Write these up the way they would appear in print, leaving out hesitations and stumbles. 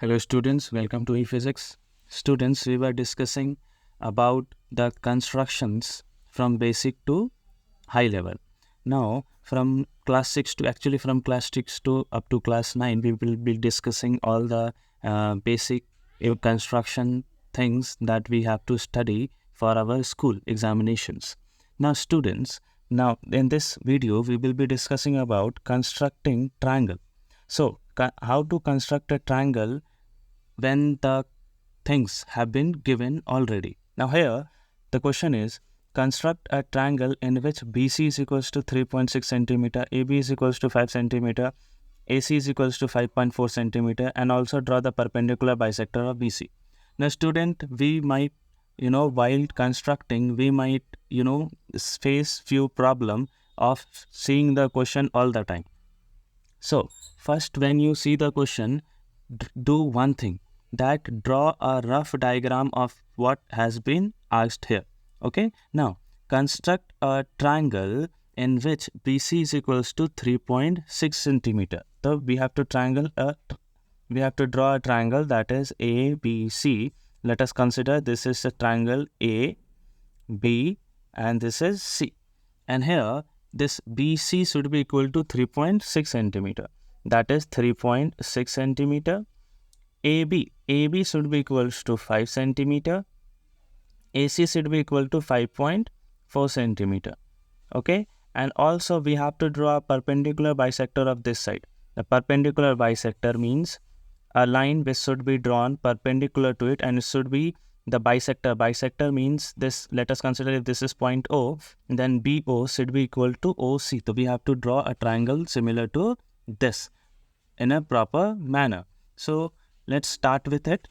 Hello students, welcome to ePhysics. Students, we were discussing about the constructions from basic to high level. Now from class 6 to up to class 9, we will be discussing all the basic construction things that we have to study for our school examinations. Now students, now in this video we will be discussing about constructing triangle. So how to construct a triangle when the things have been given already. Now here the question is, construct a triangle in which BC is equals to 3.6 centimeter, AB is equals to 5 centimeter, AC is equals to 5.4 centimeter, and also draw the perpendicular bisector of BC. Now student, we might while constructing we might face few problem of seeing the question all the time. So first, when you see the question, do one thing, that draw a rough diagram of what has been asked here. Okay, now construct a triangle in which BC is equals to 3.6 centimeter. So we have to draw a triangle that is ABC. Let us consider this is a triangle A, B, and this is C. And here this BC should be equal to 3.6 centimeter. That is 3.6 centimeter. AB should be equals to 5 centimeter. AC should be equal to 5.4 centimeter. Okay, and also we have to draw a perpendicular bisector of this side. The perpendicular bisector means a line which should be drawn perpendicular to it, and it should be the bisector. Bisector means this. Let us consider if this is point O, then BO should be equal to OC. So we have to draw a triangle similar to this in a proper manner. So let's start with it.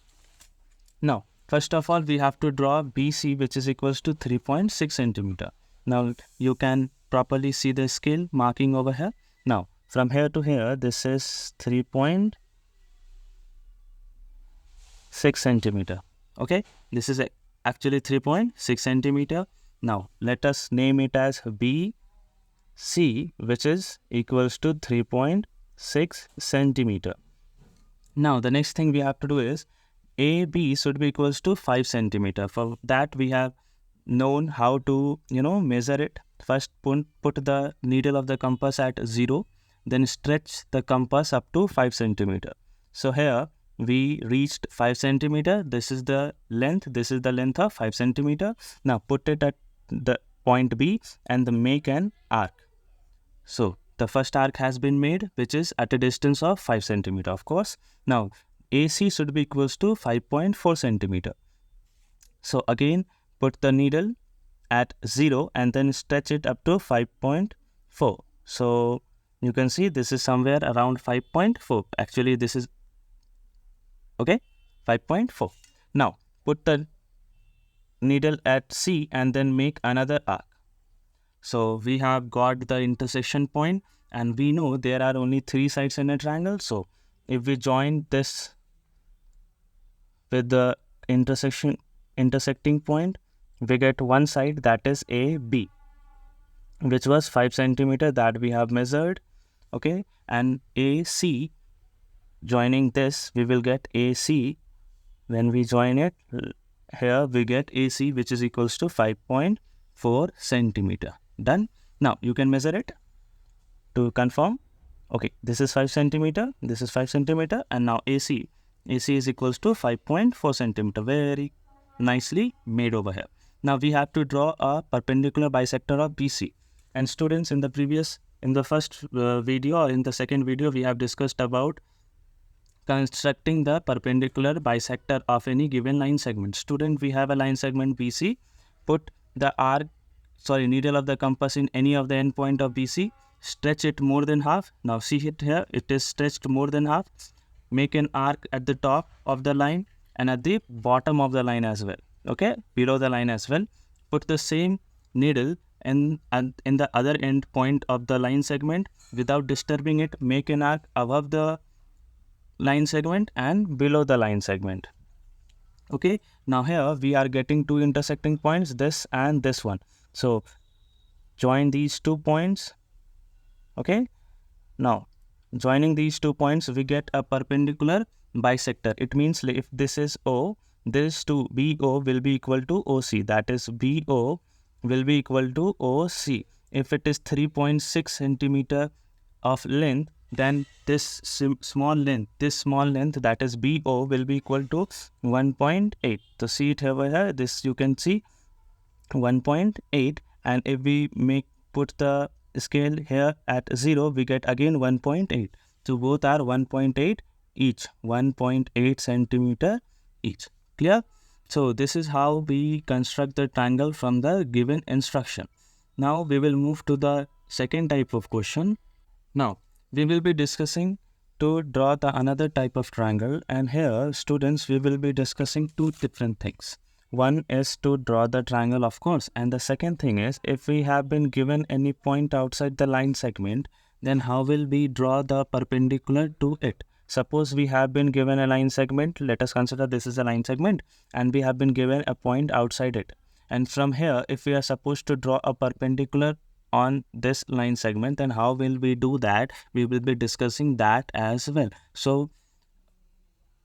Now first of all we have to draw BC, which is equals to 3.6 centimeter. Now you can properly see the scale marking over here. Now from here to here this is 3.6 centimeter. Okay, this is actually 3.6 centimeter. Now let us name it as BC, which is equals to 3.6 centimeter. Now the next thing we have to do is AB should be equals to 5 centimeter. For that we have known how to measure it. First put the needle of the compass at 0, then stretch the compass up to 5 centimeter. So here we reached 5 centimeter. This is the length. This is the length of 5 centimeter. Now put it at the point B and make an arc. So the first arc has been made, which is at a distance of 5 centimeter, of course. Now AC should be equals to 5.4 centimeter. So again put the needle at 0 and then stretch it up to 5.4. So you can see this is somewhere around 5.4. Actually this is 5.4. Now put the needle at C and then make another arc. So we have got the intersection point, and we know there are only 3 sides in a triangle. So if we join this with the intersecting point, we get one side, that is AB, which was 5 centimeter that we have measured. Okay, and AC, joining this we will get AC. When we join it here we get AC, which is equals to 5.4 centimeter. Done. Now you can measure it to confirm. Okay, this is 5 centimeter, this is 5 centimeter, and now AC is equals to 5.4 centimeter. Very nicely made over here. Now we have to draw a perpendicular bisector of BC. And students, in the first video or in the second video we have discussed about constructing the perpendicular bisector of any given line segment. Student, we have a line segment BC. Put the needle of the compass in any of the end point of BC. Stretch it more than half. Now see it here, it is stretched more than half. Make an arc at the top of the line and at the bottom of the line as well. Okay, below the line as well. Put the same needle in the other end point of the line segment without disturbing it. Make an arc above the line segment and below the line segment. Okay, now here we are getting 2 intersecting points, this and this one. So join these 2 points. Okay, now joining these 2 points we get a perpendicular bisector. It means if this is O, this to BO will be equal to OC. That is BO will be equal to OC. If it is 3.6 centimeter of length, then this small length that is BO will be equal to 1.8. So see it over here. This you can see 1.8, and if we put the scale here at 0, we get again 1.8. So both are 1.8 each, 1.8 centimeter each. Clear? So this is how we construct the triangle from the given instruction. Now we will move to the second type of question. Now we will be discussing to draw the another type of triangle, and here students we will be discussing two different things. One is to draw the triangle, of course, and the second thing is if we have been given any point outside the line segment, then how will we draw the perpendicular to it? Suppose we have been given a line segment, let us consider this is a line segment, and we have been given a point outside it. And from here, if we are supposed to draw a perpendicular on this line segment, then how will we do that? We will be discussing that as well. So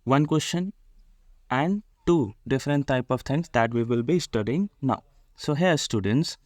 one question and two different type of things that we will be studying now. So here students,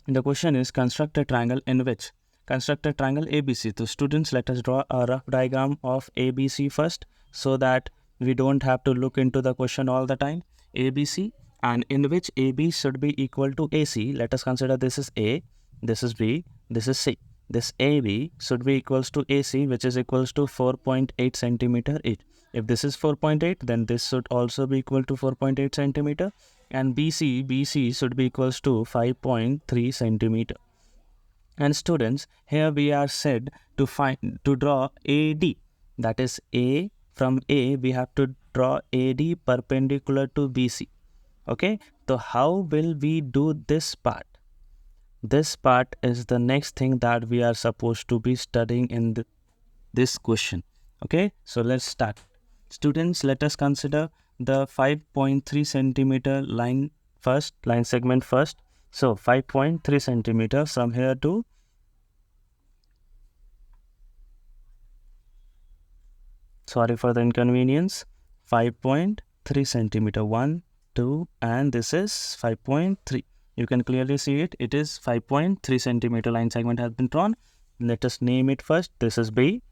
the question is construct a triangle in which construct a triangle ABC. So students, let us draw a rough diagram of ABC first, so that we don't have to look into the question all the time. ABC, and in which AB should be equal to AC. Let us consider this is A, this is B, this is C. This AB should be equals to AC, which is equals to 4.8 centimeter each. If this is 4.8, then this should also be equal to 4.8 centimeter. And BC should be equals to 5.3 centimeter. And students, here we are said to draw AD. That is A, from A we have to draw AD perpendicular to BC. Okay, so how will we do this part? This part is the next thing that we are supposed to be studying in this question. Okay, so let's start. Students, let us consider the 5.3 centimeter line segment first. So 5.3 centimeter from here to sorry for the inconvenience, 5.3 centimeter, 1, 2, and this is 5.3. You can clearly see it. It is 5.3 centimeter line segment has been drawn. Let us name it first. This is B.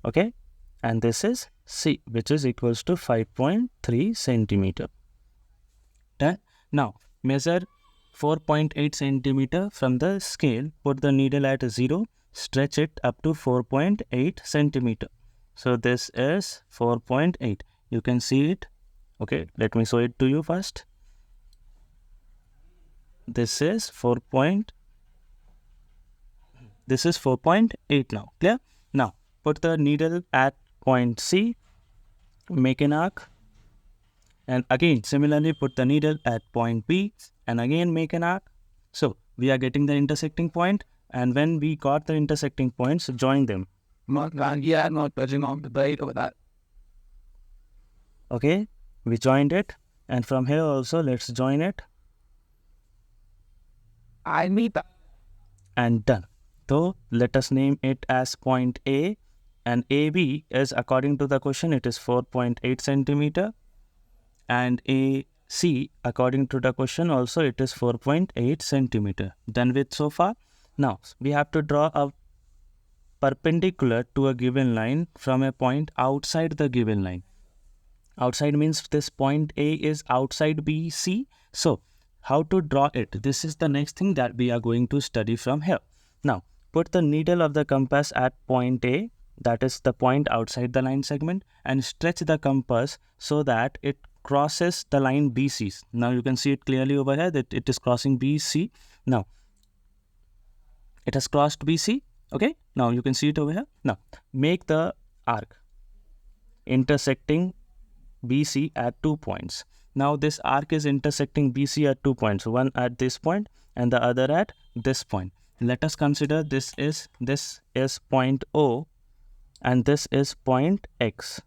Okay. And this is C, which is equals to 5.3 centimeter. Done. Now, measure 4.8 centimeter from the scale. Put the needle at 0. Stretch it up to 4.8 centimeter. So, this is 4.8. You can see it. Okay. Let me show it to you first. This is 4.8 now. Clear? Now, put the needle at point C, make an arc, and again similarly put the needle at point B and again make an arc. So, we are getting the intersecting point, and when we got the intersecting points, join them. Not touching on the date of that. Okay, we joined it, and from here also let's join it. I need that. And done. So let us name it as point A, and AB is, according to the question, it is 4.8 centimeter, and AC according to the question also it is 4.8 centimeter. Done with so far. Now we have to draw a perpendicular to a given line from a point outside the given line. Outside means this point A is outside BC. So how to draw it? This is the next thing that we are going to study from here. Now, put the needle of the compass at point A, that is the point outside the line segment, and stretch the compass so that it crosses the line BC. Now, you can see it clearly over here that it is crossing BC. Now, it has crossed BC. Okay. Now, you can see it over here. Now, make the arc intersecting BC at 2 points. Now this arc is intersecting BC at 2 points, one at this point and the other at this point. Let us consider this is point O and this is point X.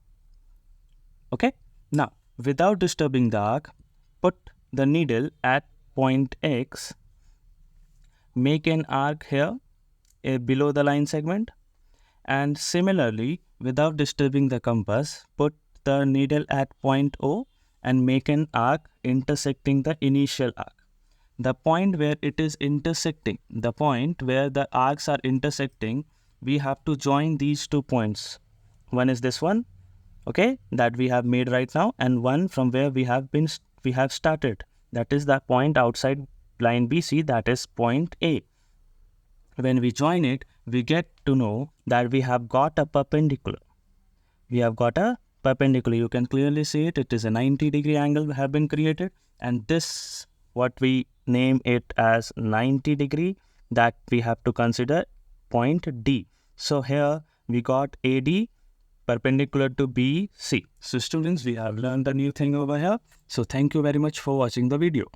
Okay. Now without disturbing the arc, put the needle at point X, make an arc here below the line segment, and similarly without disturbing the compass, put the needle at point O and make an arc intersecting the initial arc. The point where it is intersecting, the point where the arcs are intersecting, we have to join these 2 points. One is this one, okay, that we have made right now, and one from where we have started. That is the point outside line BC, that is point A. When we join it, we get to know that we have got a perpendicular. We have got a perpendicular. You can clearly see it. It is a 90-degree angle have been created, and this, what we name it as 90 degree, that we have to consider point D. So here we got AD perpendicular to BC. So students, we have learned a new thing over here. So thank you very much for watching the video.